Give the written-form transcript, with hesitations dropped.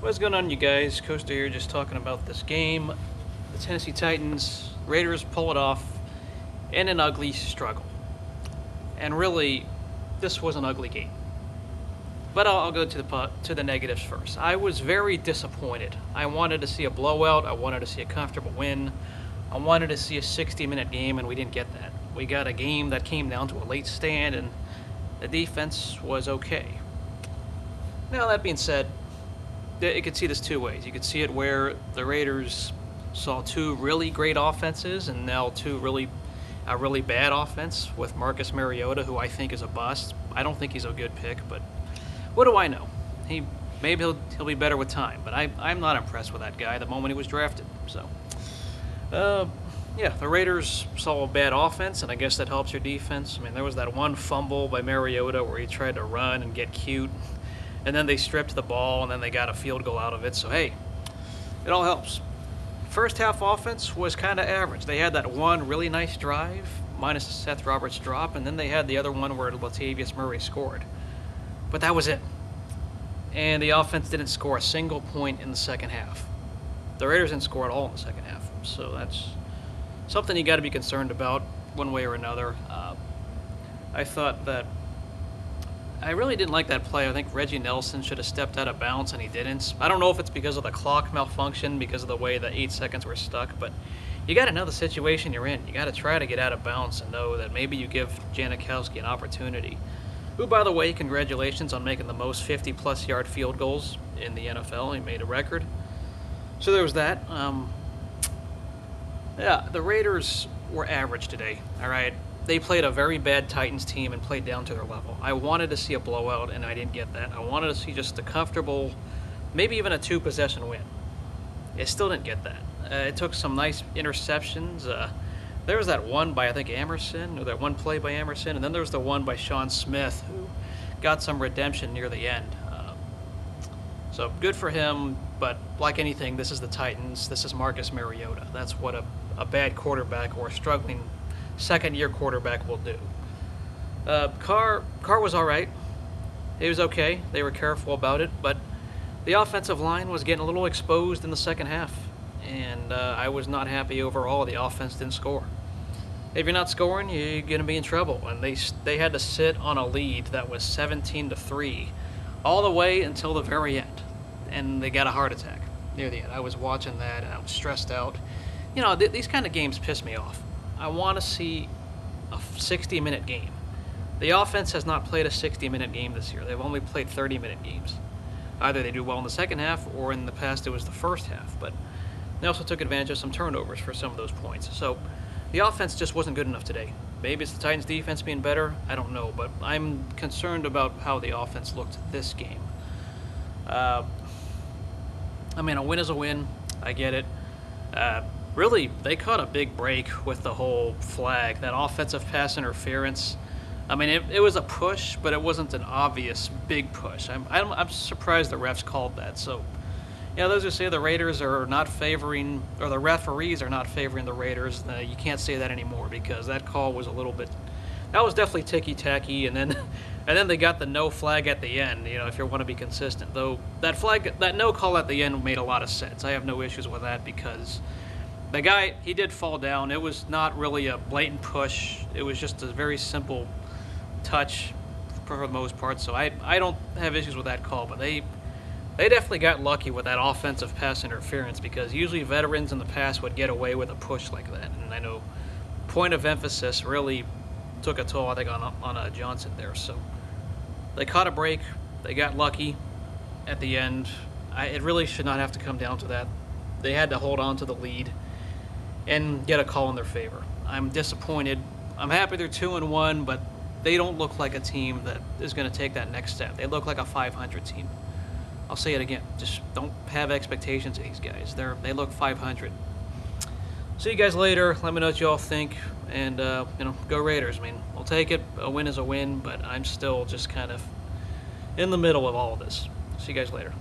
What's going on, you guys? Coaster here, just talking about this game. The Tennessee Titans, Raiders pull it off in an ugly struggle. And really, this was an ugly game. But I'll go to the negatives first. I was very disappointed. I wanted to see a blowout. I wanted to see a comfortable win. I wanted to see a 60-minute game, and we didn't get that. We got a game that came down to a late stand, and the defense was okay. Now, that being said, you could see this two ways. You could see it where the Raiders saw two really great offenses and now a really bad offense with Marcus Mariota, who I think is a bust. I don't think he's a good pick, but what do I know? Maybe he'll be better with time, but I'm not impressed with that guy the moment he was drafted. So, yeah, the Raiders saw a bad offense, and I guess that helps your defense. I mean, there was that one fumble by Mariota where he tried to run and get cute, and then they stripped the ball, and then they got a field goal out of it. So, hey, it all helps. First half offense was kind of average. They had that one really nice drive, minus the Seth Roberts drop, and then they had the other one where Latavius Murray scored. But that was it. And the offense didn't score a single point in the second half. The Raiders didn't score at all in the second half. So that's something you got to be concerned about one way or another. I thought that I really didn't like that play. I think Reggie Nelson should have stepped out of bounds, and he didn't. I don't know if it's because of the clock malfunction, because of the way the 8 seconds were stuck, but you got to know the situation you're in. You got to try to get out of bounds and know that maybe you give Janikowski an opportunity. Who, by the way, congratulations on making the most 50-plus yard field goals in the NFL. He made a record. So there was that. Yeah, the Raiders were average today, all right? They played a very bad Titans team and played down to their level. I wanted to see a blowout, and I didn't get that. I wanted to see just a comfortable, maybe even a 2-possession win. I still didn't get that. It took some nice interceptions. There was that one by, I think, Emerson, or that one play by Emerson, and then there was the one by Sean Smith, who got some redemption near the end. So good for him, but like anything, this is the Titans. This is Marcus Mariota. That's what a bad quarterback or a struggling second-year quarterback will do. Carr was all right. He was okay. They were careful about it, but the offensive line was getting a little exposed in the second half, and I was not happy overall. The offense didn't score. If you're not scoring, you're going to be in trouble, and they had to sit on a lead that was 17-3 all the way until the very end, and they got a heart attack near the end. I was watching that, and I was stressed out. You know, these kind of games piss me off. I want to see a 60-minute game. The offense has not played a 60-minute game this year. They've only played 30-minute games. Either they do well in the second half, or in the past it was the first half. But they also took advantage of some turnovers for some of those points. So the offense just wasn't good enough today. Maybe it's the Titans' defense being better. I don't know. But I'm concerned about how the offense looked this game. I mean, a win is a win. I get it. Really, they caught a big break with the whole flag, that offensive pass interference. I mean, it was a push, but it wasn't an obvious big push. I'm surprised the refs called that. So, yeah, those who say the Raiders are not favoring, or the referees are not favoring the Raiders, you can't say that anymore, because that call was a little bit, that was definitely ticky-tacky, and then they got the no flag at the end, you know, if you want to be consistent. Though that no call at the end made a lot of sense. I have no issues with that, because the guy, he did fall down. It was not really a blatant push. It was just a very simple touch for the most part. So I don't have issues with that call, but they definitely got lucky with that offensive pass interference, because usually veterans in the past would get away with a push like that. And I know point of emphasis really took a toll, I think, on Johnson there. So they caught a break. They got lucky at the end. It really should not have to come down to that. They had to hold on to the lead and get a call in their favor. I'm disappointed. I'm happy they're 2-1, but they don't look like a team that is going to take that next step. They look like a 500 team. I'll say it again. Just don't have expectations of these guys. They look 500. See you guys later. Let me know what you all think, and go Raiders. I mean, we'll take it. A win is a win, but I'm still just kind of in the middle of all of this. See you guys later.